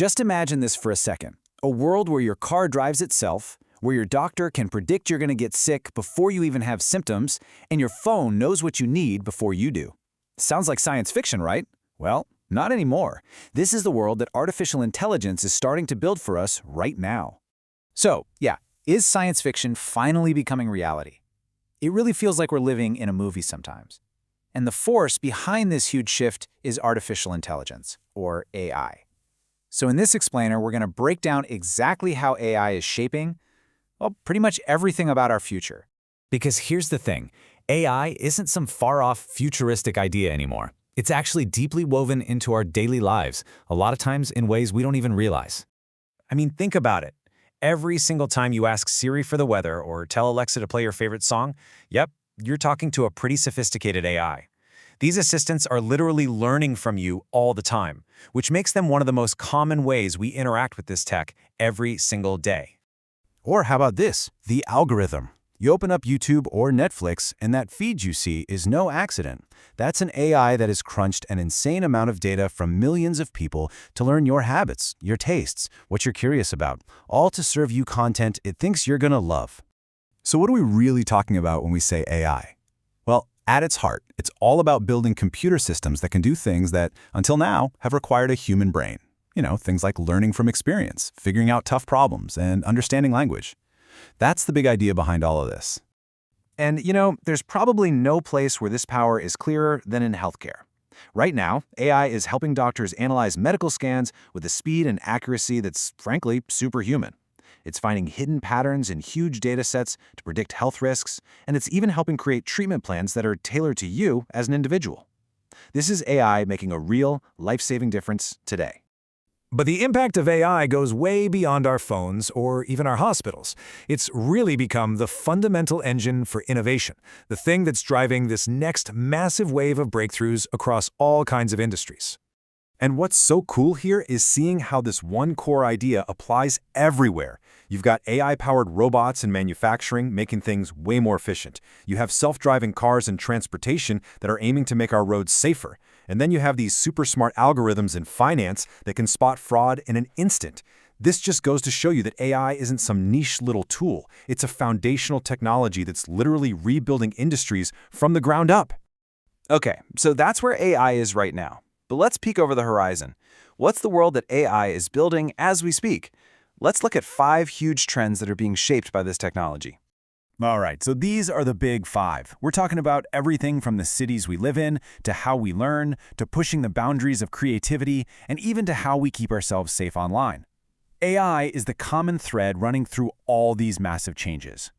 Just imagine this for a second. A world where your car drives itself, where your doctor can predict you're going to get sick before you even have symptoms, and your phone knows what you need before you do. Sounds like science fiction, right? Well, not anymore. This is the world that artificial intelligence is starting to build for us right now. So, yeah, is science fiction finally becoming reality? It really feels like we're living in a movie sometimes. And the force behind this huge shift is artificial intelligence, or AI. So in this explainer, we're going to break down exactly how AI is shaping, well, pretty much everything about our future. Because here's the thing, AI isn't some far-off futuristic idea anymore. It's actually deeply woven into our daily lives, a lot of times in ways we don't even realize. I mean, think about it. Every single time you ask Siri for the weather or tell Alexa to play your favorite song, yep, you're talking to a pretty sophisticated AI. These assistants are literally learning from you all the time, which makes them one of the most common ways we interact with this tech every single day. Or how about this, the algorithm? You open up YouTube or Netflix, and that feed you see is no accident. That's an AI that has crunched an insane amount of data from millions of people to learn your habits, your tastes, what you're curious about, all to serve you content it thinks you're gonna love. So what are we really talking about when we say AI? Well, at its heart, it's all about building computer systems that can do things that, until now, have required a human brain. You know, things like learning from experience, figuring out tough problems, and understanding language. That's the big idea behind all of this. And, there's probably no place where this power is clearer than in healthcare. Right now, AI is helping doctors analyze medical scans with a speed and accuracy that's, frankly, superhuman. It's finding hidden patterns in huge data sets to predict health risks, and it's even helping create treatment plans that are tailored to you as an individual. This is AI making a real, life-saving difference today. But the impact of AI goes way beyond our phones or even our hospitals. It's really become the fundamental engine for innovation, the thing that's driving this next massive wave of breakthroughs across all kinds of industries. And what's so cool here is seeing how this one core idea applies everywhere. You've got AI-powered robots in manufacturing making things way more efficient. You have self-driving cars in transportation that are aiming to make our roads safer. And then you have these super smart algorithms in finance that can spot fraud in an instant. This just goes to show you that AI isn't some niche little tool. It's a foundational technology that's literally rebuilding industries from the ground up. Okay, so that's where AI is right now. But let's peek over the horizon. What's the world that AI is building as we speak? Let's look at 5 huge trends that are being shaped by this technology. All right, so these are the big 5. We're talking about everything from the cities we live in, to how we learn, to pushing the boundaries of creativity, and even to how we keep ourselves safe online. AI is the common thread running through all these massive changes.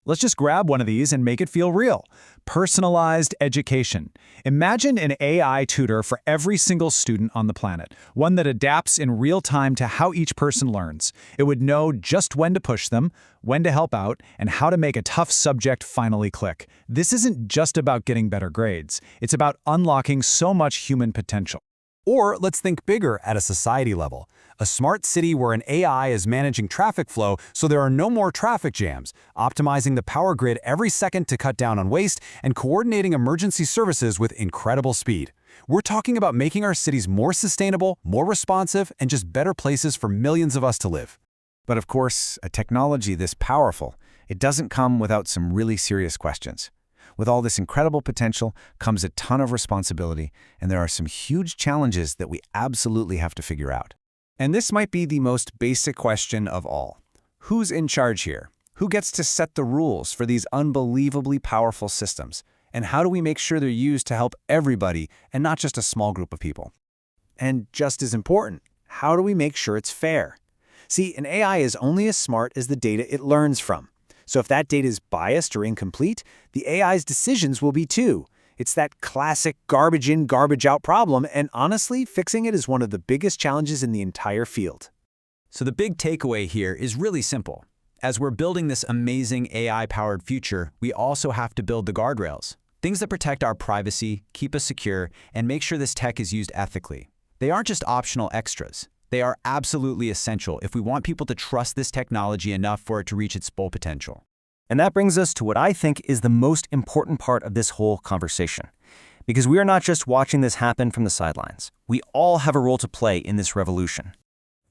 Let's just grab one of these and make it feel real. Personalized education. Imagine an AI tutor for every single student on the planet, one that adapts in real time to how each person learns. It would know just when to push them, when to help out, and how to make a tough subject finally click. This isn't just about getting better grades. It's about unlocking so much human potential. Or let's think bigger at a society level. A smart city where an AI is managing traffic flow so there are no more traffic jams, optimizing the power grid every second to cut down on waste, and coordinating emergency services with incredible speed. We're talking about making our cities more sustainable, more responsive, and just better places for millions of us to live. But of course, a technology this powerful, it doesn't come without some really serious questions. With all this incredible potential comes a ton of responsibility, and there are some huge challenges that we absolutely have to figure out. And this might be the most basic question of all. Who's in charge here? Who gets to set the rules for these unbelievably powerful systems? And how do we make sure they're used to help everybody and not just a small group of people? And just as important, how do we make sure it's fair? See, an AI is only as smart as the data it learns from. So if that data is biased or incomplete, the AI's decisions will be too. It's that classic garbage in, garbage out problem, and honestly, fixing it is one of the biggest challenges in the entire field. So the big takeaway here is really simple. As we're building this amazing AI-powered future, we also have to build the guardrails. Things that protect our privacy, keep us secure, and make sure this tech is used ethically. They aren't just optional extras. They are absolutely essential if we want people to trust this technology enough for it to reach its full potential. And that brings us to what I think is the most important part of this whole conversation. Because we are not just watching this happen from the sidelines. We all have a role to play in this revolution.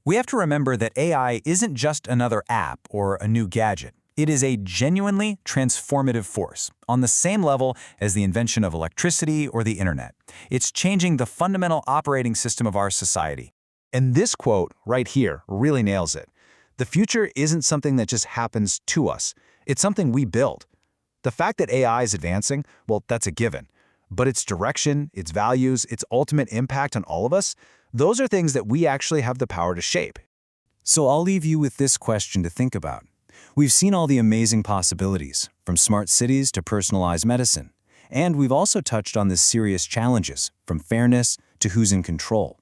We have to remember that AI isn't just another app or a new gadget. It is a genuinely transformative force, on the same level as the invention of electricity or the internet. It's changing the fundamental operating system of our society. And this quote right here really nails it. The future isn't something that just happens to us. It's something we build. The fact that AI is advancing, well, that's a given. But its direction, its values, its ultimate impact on all of us, those are things that we actually have the power to shape. So I'll leave you with this question to think about. We've seen all the amazing possibilities, from smart cities to personalized medicine. And we've also touched on the serious challenges, from fairness to who's in control.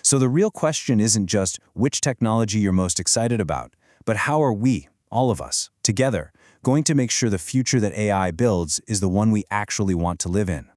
So the real question isn't just which technology you're most excited about, but how are we, all of us, together, going to make sure the future that AI builds is the one we actually want to live in?